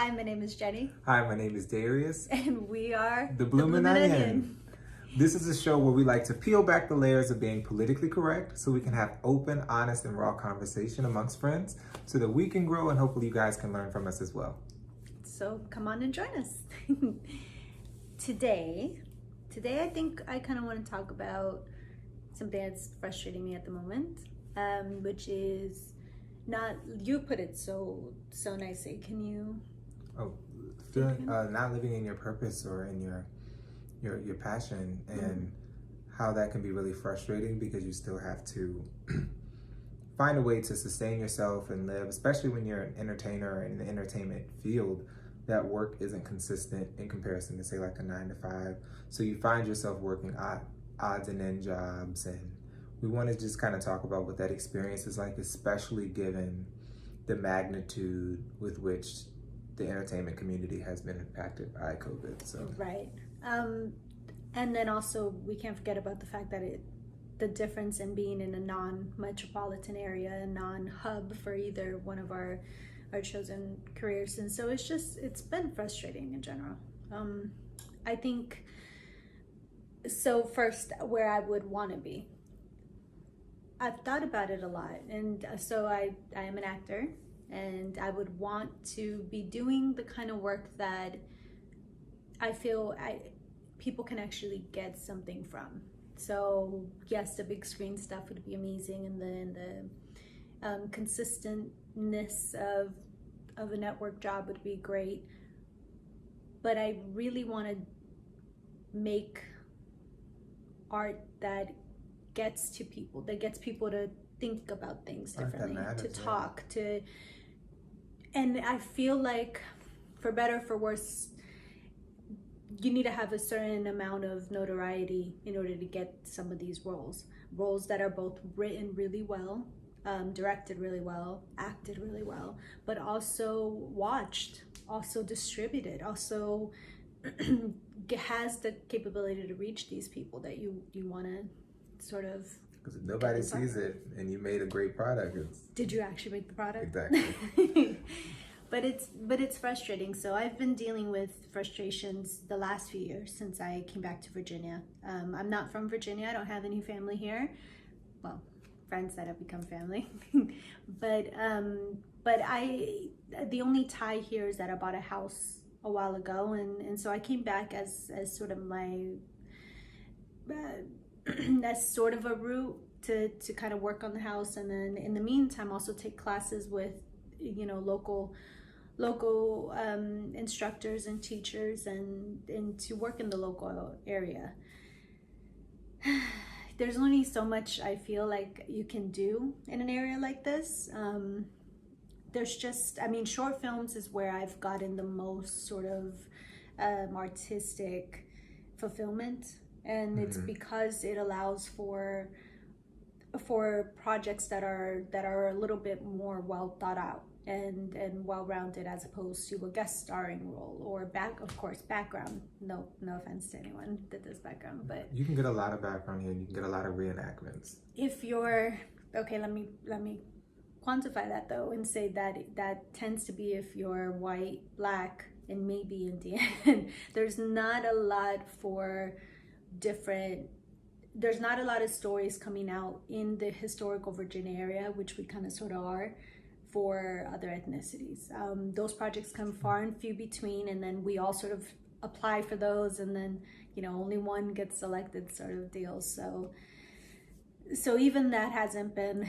Hi, my name is Jenny. Hi, my name is Darius. And we are The Bloomin' Onion. This is a show where we like to peel back the layers of being politically correct so we can have open, honest, and raw conversation amongst friends so that we can grow and hopefully you guys can learn from us as well. So come on and join us. Today I think I kind of want to talk about something that's frustrating me at the moment, which is not, you put it so nicely. Can you? Feeling not living in your purpose or in your passion, and how that can be really frustrating because you still have to find a way to sustain yourself and live, especially when you're an entertainer in the entertainment field. That work isn't consistent in comparison to say like a 9-to-5. So you find yourself working odds and end jobs, and we want to just kind of talk about what that experience is like, especially given the magnitude with which the entertainment community has been impacted by COVID. So right. And then also we can't forget about the fact that the difference in being in a non-metropolitan area, a non-hub for either one of our chosen careers. And so it's been frustrating in general. I think, so first, where I would want to be. I've thought about it a lot. And so I am an actor, and I would want to be doing the kind of work that I feel people can actually get something from. So yes, the big screen stuff would be amazing, and the consistentness of a network job would be great. But I really want to make art that gets to people, that gets people to think about things differently, to talk, and I feel like, for better or for worse, you need to have a certain amount of notoriety in order to get some of these roles that are both written really well, directed really well, acted really well, but also watched, also distributed, also has the capability to reach these people that you want to sort of. Because if nobody sees it and you made a great product, did you actually make the product? Exactly. But it's frustrating. So I've been dealing with frustrations the last few years since I came back to Virginia. I'm not from Virginia. I don't have any family here. Well, friends that have become family. but the only tie here is that I bought a house a while ago, and so I came back as sort of my as sort of a route to kind of work on the house, and then in the meantime also take classes with local instructors and teachers, and to work in the local area. There's only so much I feel like you can do in an area like this. There's just, short films is where I've gotten the most sort of artistic fulfillment, and it's because it allows for projects that are a little bit more well thought out and well-rounded, as opposed to a guest starring role or background. No offense to anyone that does background, but you can get a lot of background here, and you can get a lot of reenactments. If you're okay, let me quantify that though, and say that tends to be if you're white, black, and maybe Indian. There's not a lot of stories coming out in the historical Virginia area, which we kind of sort of are, for other ethnicities. Those projects come far and few between, and then we all sort of apply for those, and then only one gets selected, sort of deal. So even that hasn't been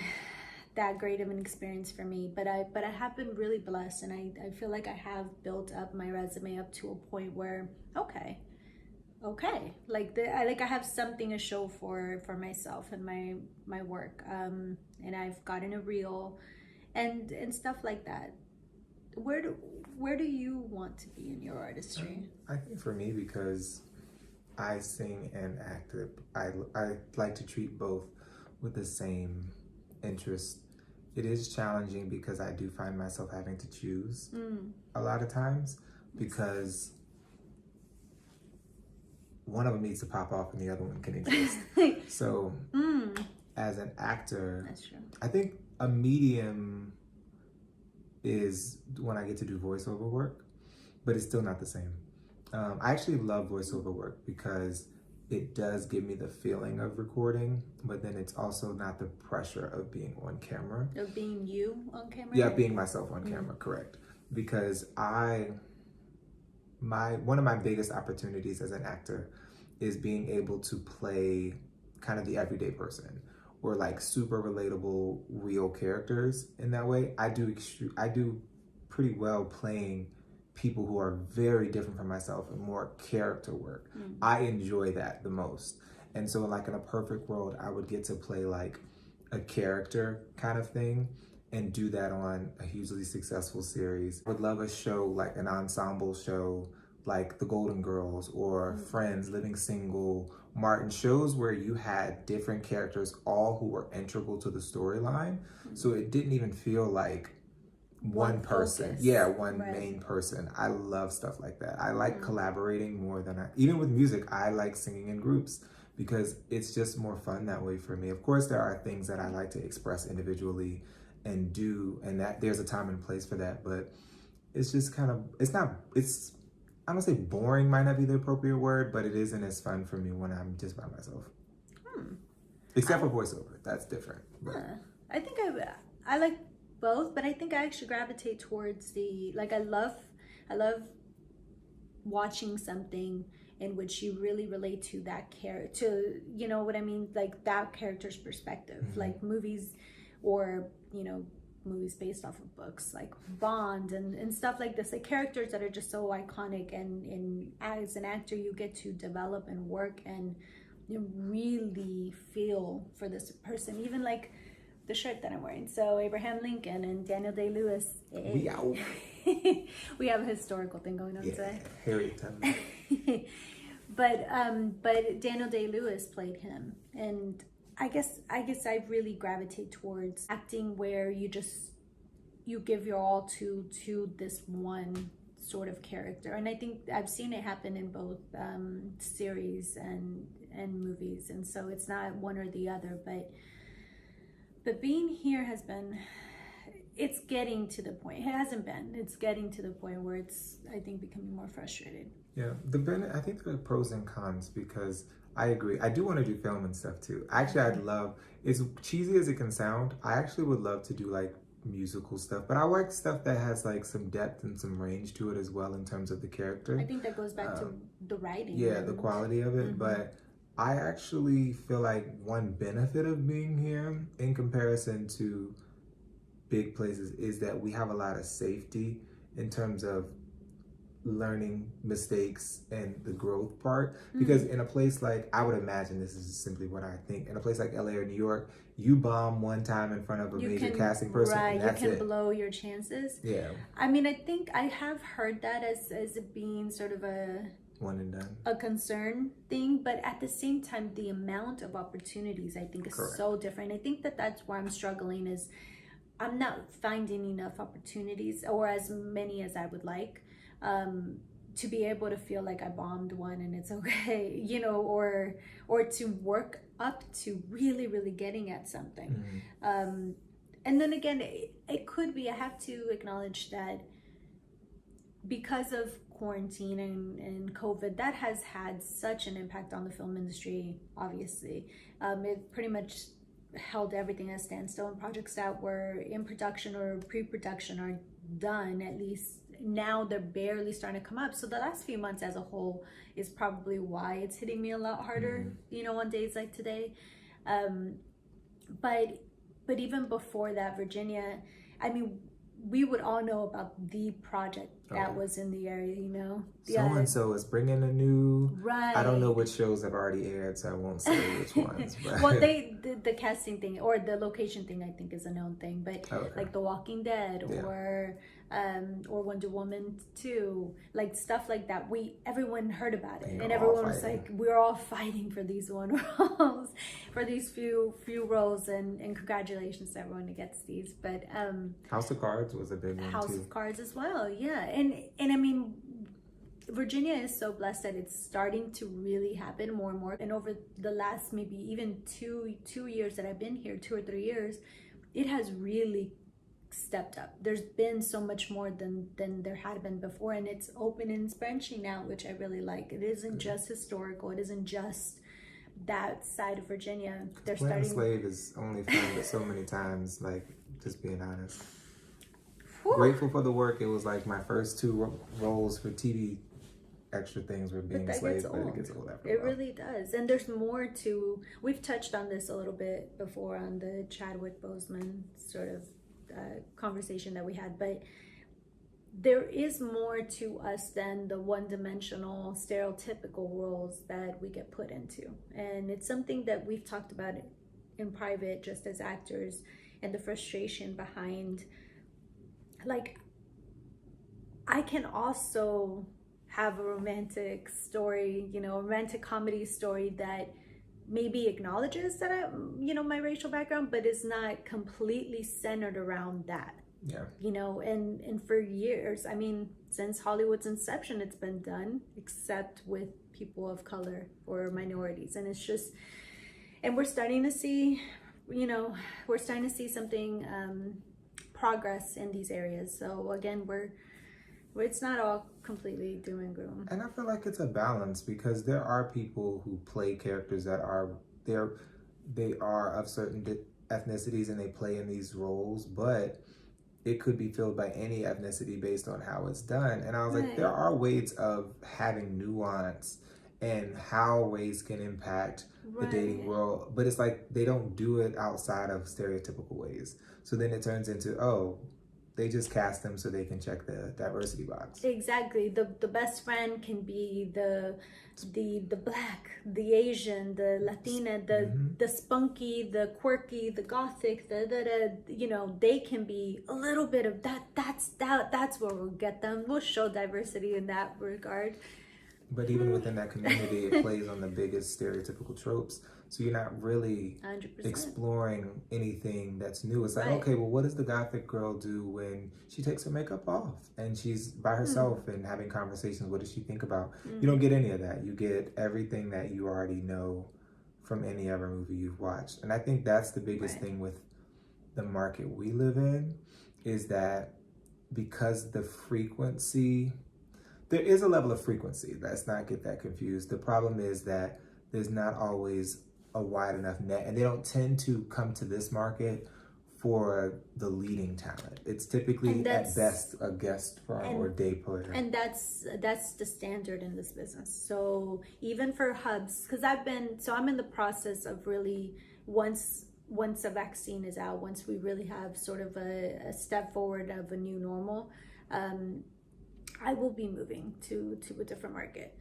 that great of an experience for me, but I have been really blessed, and I feel like I have built up my resume up to a point where okay, I have something to show for myself and my work, and I've gotten a reel and stuff like that. Where do you want to be in your artistry? I think for me, because I sing and act, I like to treat both with the same interest. It is challenging because I do find myself having to choose a lot of times, because one of them needs to pop off and the other one can exist. So as an actor, that's true. I think a medium is when I get to do voiceover work, but it's still not the same. I actually love voiceover work because it does give me the feeling of recording, but then it's also not the pressure of being on camera. Of being you on camera? Yeah, being myself on camera, correct. Because one of my biggest opportunities as an actor is being able to play kind of the everyday person, or like super relatable, real characters in that way. I do pretty well playing people who are very different from myself and more character work. I enjoy that the most. And so like in a perfect world, I would get to play like a character kind of thing and do that on a hugely successful series. I would love a show, like an ensemble show, like The Golden Girls or Friends, Living Single, Martin, shows where you had different characters, all who were integral to the storyline. So it didn't even feel like one person. Focus. Yeah, one main person. I love stuff like that. I like collaborating more than even with music, I like singing in groups because it's just more fun that way for me. Of course, there are things that I like to express individually and do, and that there's a time and place for that, but it's just kind of, I don't say boring might not be the appropriate word, but it isn't as fun for me when I'm just by myself. Except for voiceover, that's different. I think I like both, but I think I actually gravitate towards I love watching something in which you really relate to that character, you know what I mean? Like that character's perspective, like movies or, movies based off of books like Bond and stuff like this, like characters that are just so iconic, and as an actor you get to develop and work and you really feel for this person, even like the shirt that I'm wearing. So Abraham Lincoln and Daniel Day-Lewis. We out. We have a historical thing going on today. Harriet Tubman. But Daniel Day-Lewis played him, and I guess I really gravitate towards acting where you give your all to this one sort of character, and I think I've seen it happen in both series and movies, and so it's not one or the other, but being here has been, it's getting to the point. It hasn't been. It's getting to the point where it's, I think, becoming more frustrated. Yeah, I think there are pros and cons because I agree. I do want to do film and stuff too. Actually, I'd love, as cheesy as it can sound, I actually would love to do like musical stuff, but I like stuff that has like some depth and some range to it as well in terms of the character. I think that goes back to the writing. Yeah, the quality of it. But I actually feel like one benefit of being here in comparison to big places is that we have a lot of safety in terms of learning mistakes and the growth part, because in a place like, I would imagine, this is simply what I think, in a place like LA or New York, you bomb one time in front of a major casting person, and that's you can blow your chances. Yeah, I mean, I think I have heard that as it being sort of a one and done, a concern thing, but at the same time the amount of opportunities I think is so different. I think that's where I'm struggling, is I'm not finding enough opportunities, or as many as I would like, to be able to feel like I bombed one and it's okay, you know, or to work up to really, really getting at something. And then again, it could be, I have to acknowledge that because of quarantine and COVID, that has had such an impact on the film industry, obviously. It pretty much held everything at a standstill, and projects that were in production or pre-production are done. At least now they're barely starting to come up. So the last few months as a whole is probably why it's hitting me a lot harder, you know, on days like today. But even before that, Virginia, I mean, we would all know about the project that was in the area, you know. So-and-so is bringing a new... Right. I don't know which shows have already aired, so I won't say which ones. But. Well, the casting thing or the location thing, I think, is a known thing. But like The Walking Dead or Wonder Woman 2, like stuff like that, everyone heard about it, and everyone was like, we're all fighting for these one roles, for these few roles, and congratulations to everyone who gets these. But House of Cards was a big one too. House of Cards as well, yeah. And I mean, Virginia is so blessed that it's starting to really happen more and more. And over the last maybe even two years that I've been here, 2 or 3 years, it has really stepped up. There's been so much more than there had been before, and it's open and it's branching out, which I really like. It isn't just historical. It isn't just that side of Virginia. They're Playing starting. Slave is only filmed so many times. Like, just being honest. Whew. Grateful for the work. It was like my first two roles for TV. Extra things were being a slave, but it gets old after a while. It really does. And there's more to, we've touched on this a little bit before on the Chadwick Boseman sort of conversation that we had, but there is more to us than the one-dimensional stereotypical roles that we get put into. And it's something that we've talked about in private just as actors, and the frustration behind, like, I can also have a romantic story, you know, a romantic comedy story that maybe acknowledges that I, you know, my racial background, but is not completely centered around that. Yeah. You know, and for years, I mean, since Hollywood's inception, it's been done, except with people of color or minorities. And it's just, and we're starting to see, you know, we're starting to see something, progress in these areas. So again, it's not all completely doom and gloom. And I feel like it's a balance, because there are people who play characters that are they are of certain ethnicities and they play in these roles, but it could be filled by any ethnicity based on how it's done. And I was like, there are ways of having nuance and how race can impact the dating world, but it's like they don't do it outside of stereotypical ways. So then it turns into, oh, they just cast them so they can check the diversity box. Exactly. The best friend can be the black, the Asian, the Latina, the spunky, the quirky, the gothic, you know, they can be a little bit of that. That's where we'll get them. We'll show diversity in that regard. But even within that community, it plays on the biggest stereotypical tropes. So you're not really 100%. exploring anything that's new. It's like, okay, well, what does the gothic girl do when she takes her makeup off and she's by herself and having conversations? What does she think about? You don't get any of that. You get everything that you already know from any other movie you've watched. And I think that's the biggest thing with the market we live in, is that because the frequency, there is a level of frequency. Let's not get that confused. The problem is that there's not always a wide enough net, and they don't tend to come to this market for the leading talent. It's typically at best a guest star or day player. And that's the standard in this business. So even for hubs, because I'm in the process of really, once a vaccine is out, once we really have sort of a step forward of a new normal, I will be moving to a different market,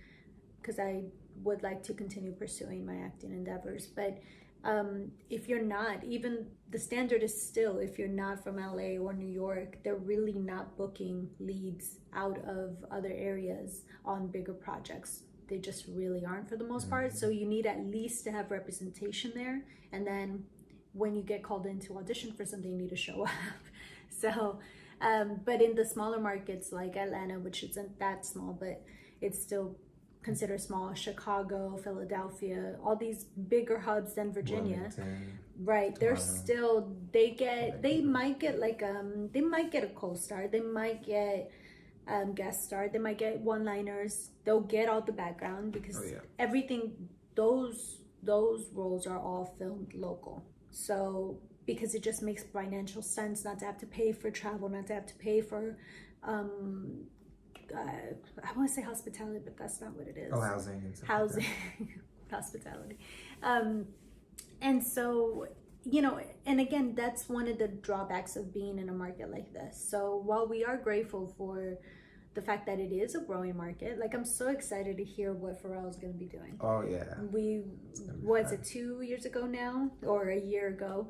because I would like to continue pursuing my acting endeavors. But if you're not, even the standard is still, if you're not from LA or New York, they're really not booking leads out of other areas on bigger projects. They just really aren't for the most part. So you need at least to have representation there. And then when you get called in to audition for something, you need to show up. So, but in the smaller markets like Atlanta, which isn't that small, but it's still considered small, Chicago, Philadelphia, all these bigger hubs than Virginia, Wilmington, right? They're still, they might get like, they might get a co-star, they might get guest star, they might get one-liners, they'll get all the background, because everything, those roles are all filmed local. So, because it just makes financial sense not to have to pay for travel, not to have to pay for, I want to say hospitality, but that's not what it is. Oh, housing. Housing, hospitality. And so, you know, and again, that's one of the drawbacks of being in a market like this. So while we are grateful for the fact that it is a growing market, like, I'm so excited to hear what Pharrell is going to be doing. Oh, yeah. Was it 2 years ago now, or a year ago?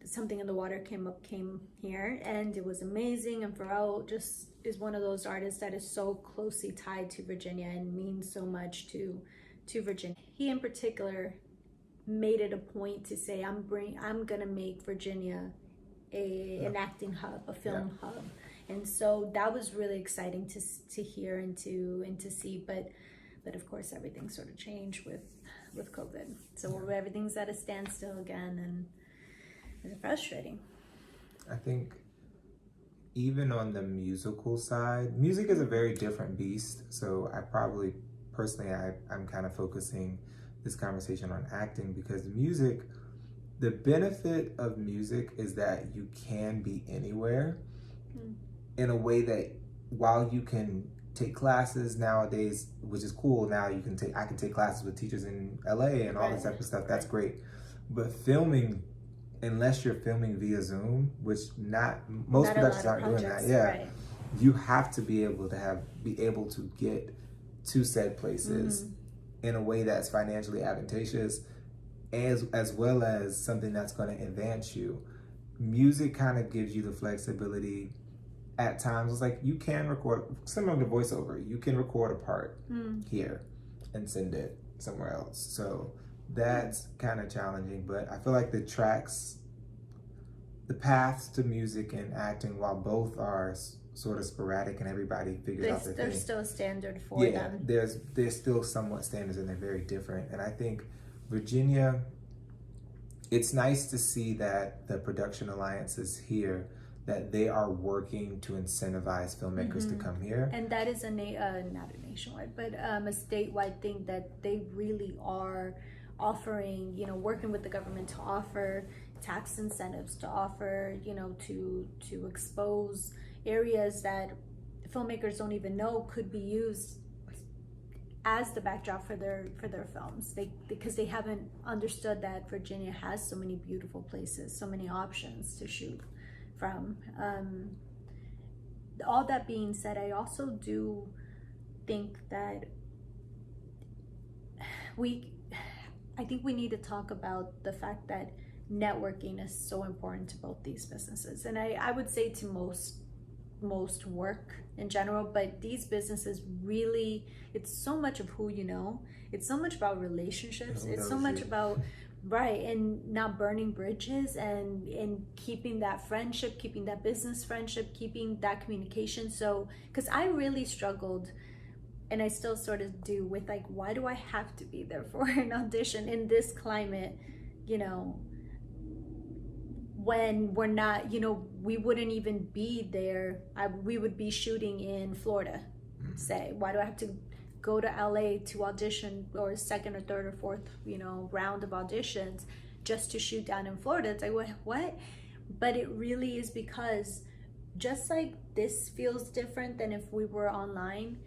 Something in the Water came here, and it was amazing. And Pharrell just is one of those artists that is so closely tied to Virginia and means so much to Virginia. He in particular made it a point to say, I'm gonna make Virginia an acting hub, a film hub. And so that was really exciting to hear and to see. But of course, everything sort of changed with COVID. So everything's at a standstill again, and it's frustrating. I think even on the musical side, music is a very different beast. So I probably, personally, I'm kind of focusing this conversation on acting because music, the benefit of music is that you can be anywhere in a way that while you can take classes nowadays, which is cool. Now I can take classes with teachers in LA and all this type of stuff. That's great. But filming, unless you're filming via Zoom, which most productions aren't doing that. Yeah. Right. You have to be able to get to said places in a way that's financially advantageous as well as something that's going to advance you. Music kind of gives you the flexibility at times. It's like you can record, similar to voiceover, you can record a part here and send it somewhere else. So that's kind of challenging, but I feel like the paths to music and acting, while both are sort of sporadic and everybody figures out their thing. There's still a standard for them. There's still somewhat standards and they're very different. And I think Virginia, it's nice to see that the production alliances here, that they are working to incentivize filmmakers to come here. And that is not a nationwide, but a statewide thing that they really are offering, working with the government to offer tax incentives, to offer, to expose areas that filmmakers don't even know could be used as the backdrop for their films. Because they haven't understood that Virginia has so many beautiful places, so many options to shoot from. All that being said, I also do think that I think we need to talk about the fact that networking is so important to both these businesses. And I would say to most work in general, but these businesses really, it's so much of who you know. It's so much about relationships. It's so much about and not burning bridges and keeping that friendship, keeping that business friendship, keeping that communication. So, because I really struggled, and I still sort of do, with like, why do I have to be there for an audition in this climate, when we're not, we wouldn't even be there. We would be shooting in Florida, say. Why do I have to go to LA to audition, or second or third or fourth, round of auditions, just to shoot down in Florida? It's like, what? But it really is because just like this feels different than if we were online,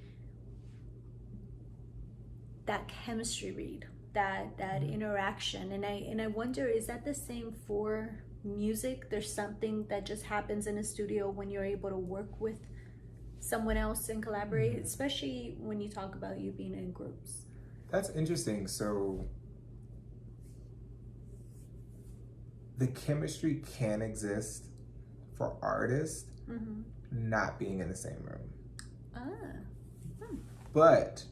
that chemistry read, that interaction, and I wonder, is that the same for music? There's something that just happens in a studio when you're able to work with someone else and collaborate, especially when you talk about you being in groups. That's interesting. So the chemistry can exist for artists not being in the same room. But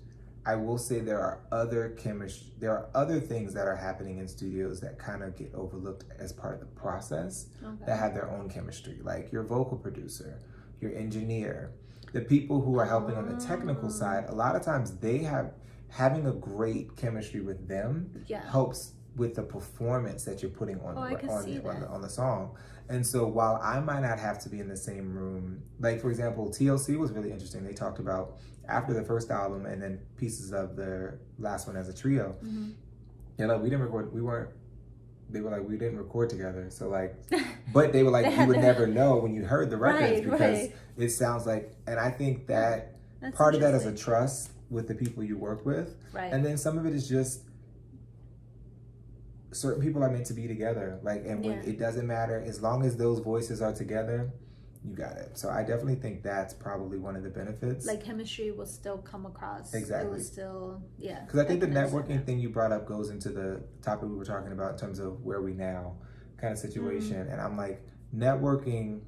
I will say there are other things that are happening in studios that kind of get overlooked as part of the process, that have their own chemistry, like your vocal producer, your engineer, the people who are helping on the technical side. A lot of times having a great chemistry with them helps with the performance that you're putting on the song. And so while I might not have to be in the same room, like for example, TLC was really interesting. They talked about, after the first album and then pieces of their last one as a trio, we didn't record, they were like, we didn't record together. So like, but they were like, you would never know when you heard the records, because it sounds like, and I think that part of that is a trust with the people you work with. And then some of it is just, certain people are meant to be together. Like, and when it doesn't matter, as long as those voices are together, you got it. So I definitely think that's probably one of the benefits. Like chemistry will still come across. Exactly. It will still, because I think the networking thing you brought up goes into the topic we were talking about in terms of where we now kind of situation. And I'm like, networking,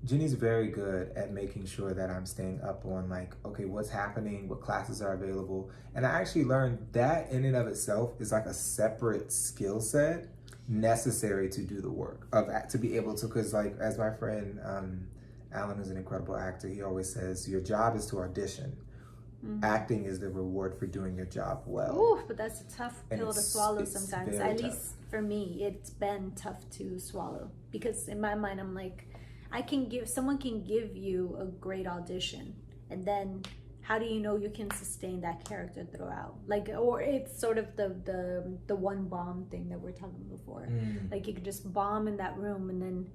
Jenny's very good at making sure that I'm staying up on like, okay, what's happening, what classes are available. And I actually learned that in and of itself is like a separate skill set necessary to do the work, to be able to, because like, as my friend Alan, who's an incredible actor, he always says, your job is to audition. acting is the reward for doing your job well. Ooh, but that's a tough And pill to it's- swallow it's sometimes. very At tough. least for me, it's been tough to swallow because in my mind, I'm like, someone can give you a great audition, and then how do you know you can sustain that character throughout? Like, or it's sort of the one bomb thing that we're talking before. Like you could just bomb in that room, and then,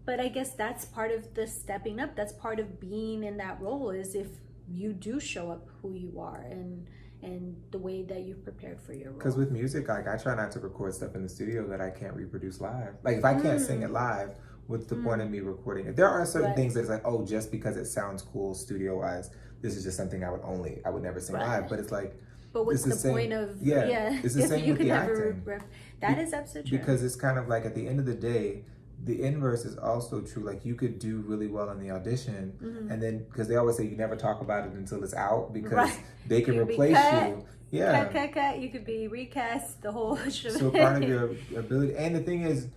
but I guess that's part of the stepping up. That's part of being in that role, is if you do show up who you are and the way that you've prepared for your role. Because with music, like I try not to record stuff in the studio that I can't reproduce live. Like if I can't sing it live, what's the point of me recording it? There are certain Right. things that's like, oh, just because it sounds cool studio wise, this is just something I would never sing Right. live. But it's like, But what's it's the the same- point of yeah, it's the if same you with can the never acting. that is absolutely true. because it's kind of like at the end of the day, the inverse is also true. Like you could do really well in the audition, and then because they always say you never talk about it until it's out because Right. they can You could be replace cut. you. Yeah. Cut. You could be recast the whole show. So part of your ability, and the thing is,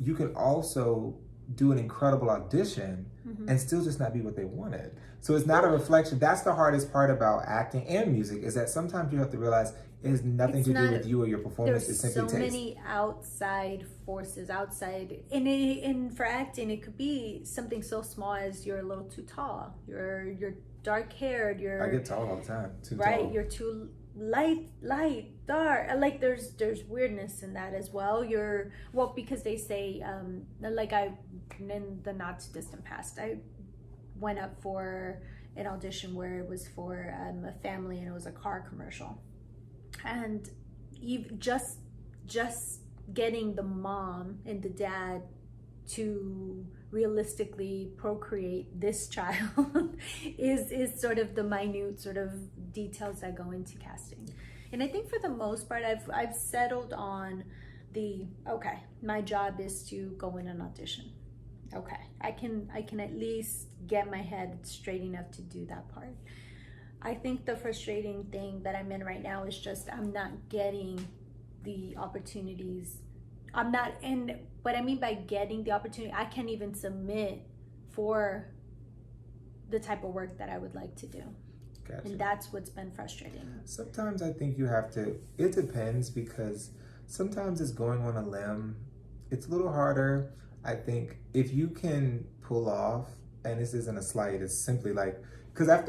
you can also do an incredible audition and still just not be what they wanted. So it's not a reflection. That's the hardest part about acting and music, is that sometimes you have to realize it has nothing It's to do not- with you or your performance. It's There's simply so taste. many outside forces outside, and for acting, it could be something so small as you're a little too tall, you're dark haired, I get tall all the time. Too right, tall. you're too light, dark. Like there's weirdness in that as well. Because they say like in the not too distant past, I went up for an audition where it was for a family, and it was a car commercial, and just getting the mom and the dad to realistically procreate this child is sort of the minute sort of details that go into casting. And I think for the most part, I've settled on okay, my job is to go in an audition. Okay, I can at least get my head straight enough to do that part. I think the frustrating thing that I'm in right now is just I'm not getting the opportunities. What I mean by getting the opportunity, I can't even submit for the type of work that I would like to do. Gotcha. And that's what's been frustrating. Sometimes I think you have to, it depends, because sometimes it's going on a limb. It's a little harder. I think if you can pull off, and this isn't a slight, it's simply like, because I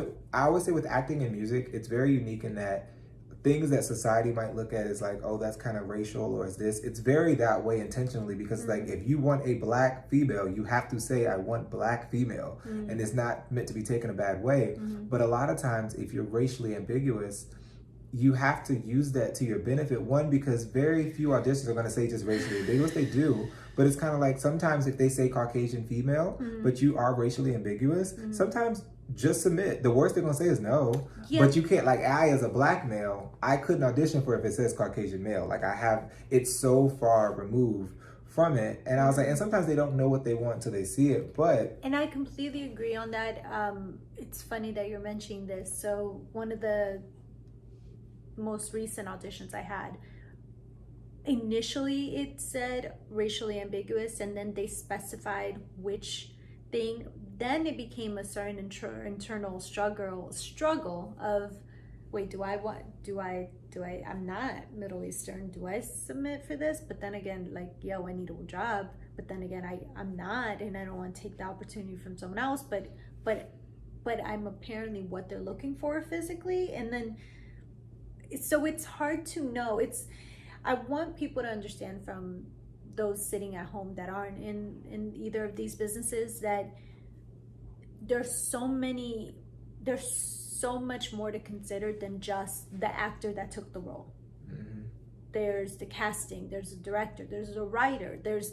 always say with acting and music, it's very unique in that things that society might look at as like, oh, that's kind of racial, or is this, it's very that way intentionally, because like if you want a black female, you have to say, I want black female, and it's not meant to be taken a bad way. But a lot of times if you're racially ambiguous, you have to use that to your benefit. One, because very few auditions are going to say just racially ambiguous. They do, but it's kind of like sometimes if they say Caucasian female, but you are racially ambiguous, sometimes just submit. The worst they're going to say is no. Yeah. But you can't, like I as a black male, I couldn't audition for it if it says Caucasian male. Like it's so far removed from it. And I was like, and sometimes they don't know what they want until they see it. But And I completely agree on that. It's funny that you're mentioning this. So one of the most recent auditions I had, initially it said racially ambiguous, and then they specified which thing. Then it became a certain internal struggle of, wait, I'm not Middle Eastern, do I submit for this? But then again, like, yo, I need a job, but then again, I'm not, and I don't want to take the opportunity from someone else, but I'm apparently what they're looking for physically. And then so it's hard to know. I want people to understand, from those sitting at home that aren't in either of these businesses, that there's so much more to consider than just the actor that took the role. There's the casting, there's the director, there's the writer, there's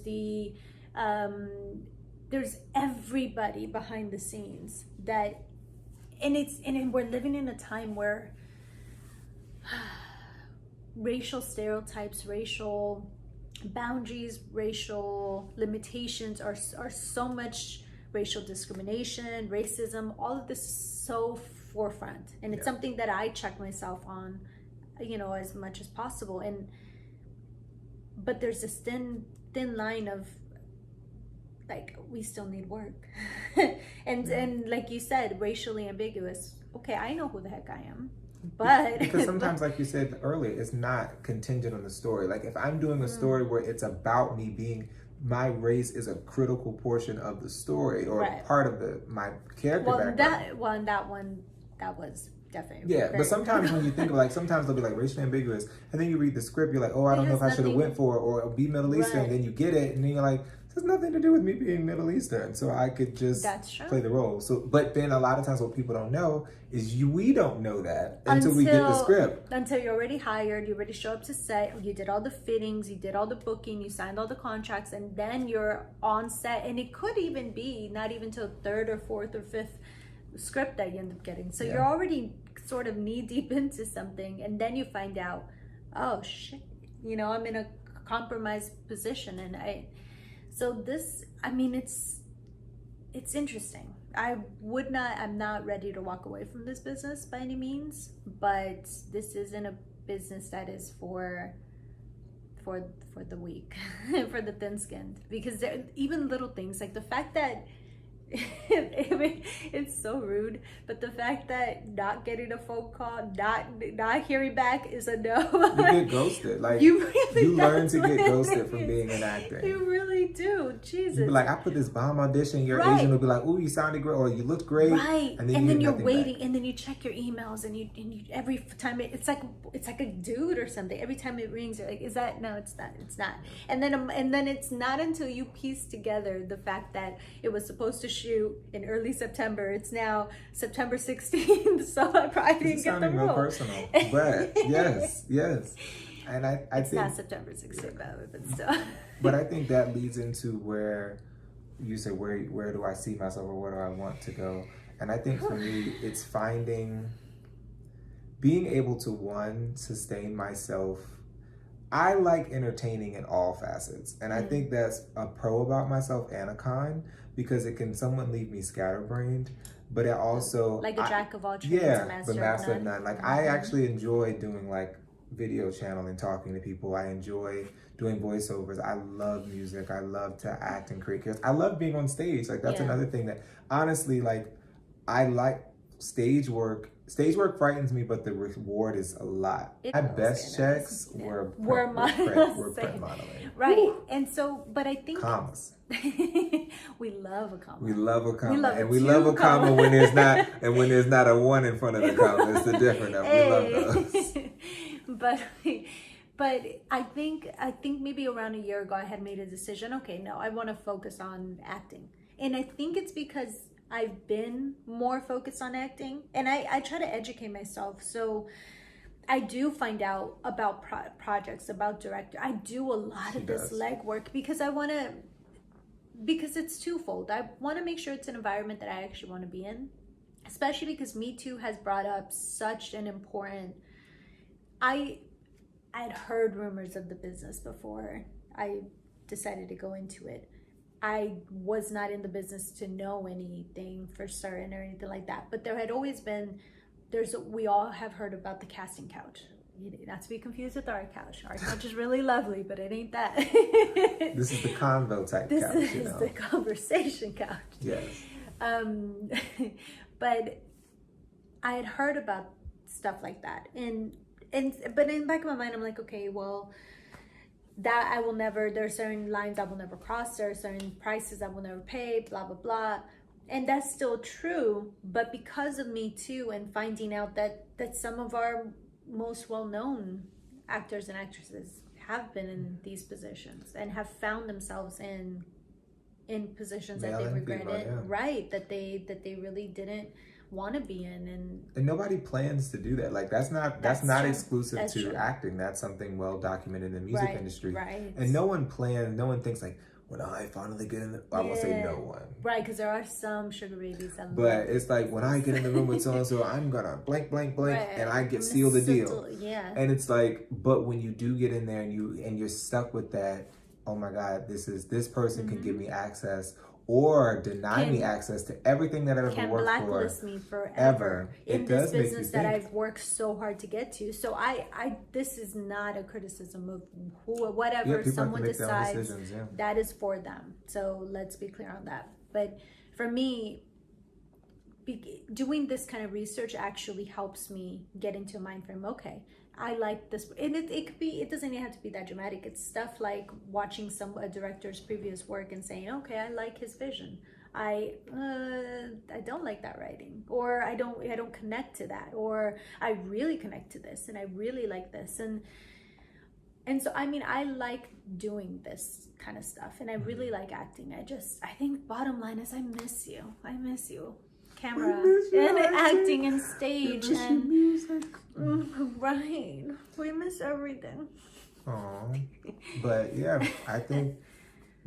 everybody behind the scenes and we're living in a time where racial stereotypes, racial boundaries, racial limitations are so much. Racial discrimination, racism, all of this is so forefront, and it's something that I check myself on, as much as possible. But there's this thin line of like we still need work. And like you said, racially ambiguous. Okay, I know who the heck I am. But because sometimes, like you said earlier, it's not contingent on the story. Like if I'm doing a story where it's about me being, my race is a critical portion of the story or part of my character background. And that one, that was definitely but sometimes when you think of, like, sometimes they'll be like racially ambiguous, and then you read the script, you're like, oh, I don't know if I should have went for it, or be Middle Eastern, and then you get it, and then you're like, this has nothing to do with me being Middle Eastern, so I could just play the role. So, but then a lot of times what people don't know is we don't know that until we get the script. Until you're already hired, you already show up to set, you did all the fittings, you did all the booking, you signed all the contracts, and then you're on set, and it could even be not even till third or fourth or fifth script that you end up getting. So you're already sort of knee deep into something, and then you find out, oh shit, you know, I'm in a compromised position. And it's interesting. I'm not ready to walk away from this business by any means, but this isn't a business that is for the weak, for the thin-skinned, because even little things like the fact that it's so rude, but the fact that not getting a phone call, not hearing back is a no. You get ghosted. Like you learn to get ghosted from being an actor. You really do. Jesus. You be like, I put this bomb audition. Your agent will be like, "Ooh, you sounded great," or "You looked great." Right. And then you're waiting, back. and then you check your emails, and you every time it's like a dude or something. Every time it rings, you're like, "Is that?" No, it's not. It's not. And then it's not until you piece together the fact that it was supposed to shoot in early September. It's now September 16th, so I probably didn't get the role. Real personal, but yes, and I it's think not September 16th, but still. But I think that leads into where you say, where do I see myself, or where do I want to go? And I think for me, it's being able to sustain myself. I like entertaining in all facets, and I think that's a pro about myself and a con, because it can somewhat leave me scatterbrained, but it also like a jack of all trades, but master of none. Like I actually enjoy doing like video channeling, talking to people. I enjoy doing voiceovers. I love music. I love to act and create characters. I love being on stage. Like that's another thing that honestly, like I like stage work. Stage work frightens me, but the reward is a lot. My best checks were print modeling. Right. Woo. And so, but I think commas. We love a comma. We love a comma. We love a comma when there's not a one in front of the comma. It's the different of. We love those. But I think maybe around a year ago I had made a decision. Okay, no, I want to focus on acting. And I think it's because I've been more focused on acting, and I try to educate myself. So I do find out about projects, about director. I do a lot of this legwork because it's twofold. I want to make sure it's an environment that I actually want to be in, especially because Me Too has brought up such an important. I'd heard rumors of the business before I decided to go into it. I was not in the business to know anything for certain or anything like that. But there had always been, we all have heard about the casting couch. Not to be confused with our couch. Our couch is really lovely, but it ain't that. This is the convo type couch. This is the conversation couch. Yes. But I had heard about stuff like that. But in the back of my mind, I'm like, okay, well, that I will never, there are certain lines I will never cross, there are certain prices I will never pay, blah, blah, blah. And that's still true, but because of Me Too and finding out that some of our most well-known actors and actresses have been in these positions and have found themselves in positions that they regretted, right, that they really didn't want to be in, and nobody plans to do that. Like that's not exclusive to acting. That's something well documented in the music industry. Right. And no one thinks like, when I finally get in the, I will say no one. Right, because there are some sugar babies. But it's like, when I get in the room with so-and-so, I'm gonna blank, and I get sealed the deal. Yeah. And it's like, but when you do get in there and you're stuck with that, oh my God, this person can give me access, or deny me Can- access to everything that I've ever can worked blacklist for. me forever Ever. in It this does make you business that think. I've worked so hard to get to. So I this is not a criticism of who, whatever Yeah, people someone have to make their own decides. decisions. Yeah. That is for them. So let's be clear on that. But for me, doing this kind of research actually helps me get into a mind frame. Okay, I like this, and it could be, it doesn't even have to be that dramatic. It's stuff like watching a director's previous work and saying, okay, I like his vision. I don't like that writing, or I don't connect to that, or I really connect to this, and I really like this, and so I mean, I like doing this kind of stuff, and I really like acting. I think bottom line is I miss you. Camera and acting and stage and music. right. We miss everything. Aw. But yeah, I think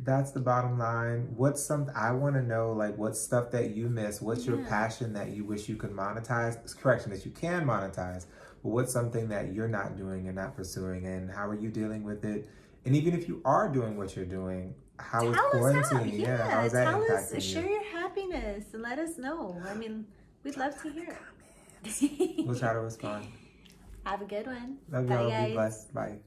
that's the bottom line. What's something I want to know, like what's stuff that you miss? What's your passion that you wish you could monetize? Correction, that you can monetize. But what's something that you're not doing and not pursuing, and how are you dealing with it? And even if you are doing what you're doing, how is Tell us how. quarantine? Yeah, how is that tell impacting us, share you? your happiness and let us know. I mean, we'd love to hear it. We'll try to respond. Have a good one. Love Bye, y'all. guys. Be blessed. Bye.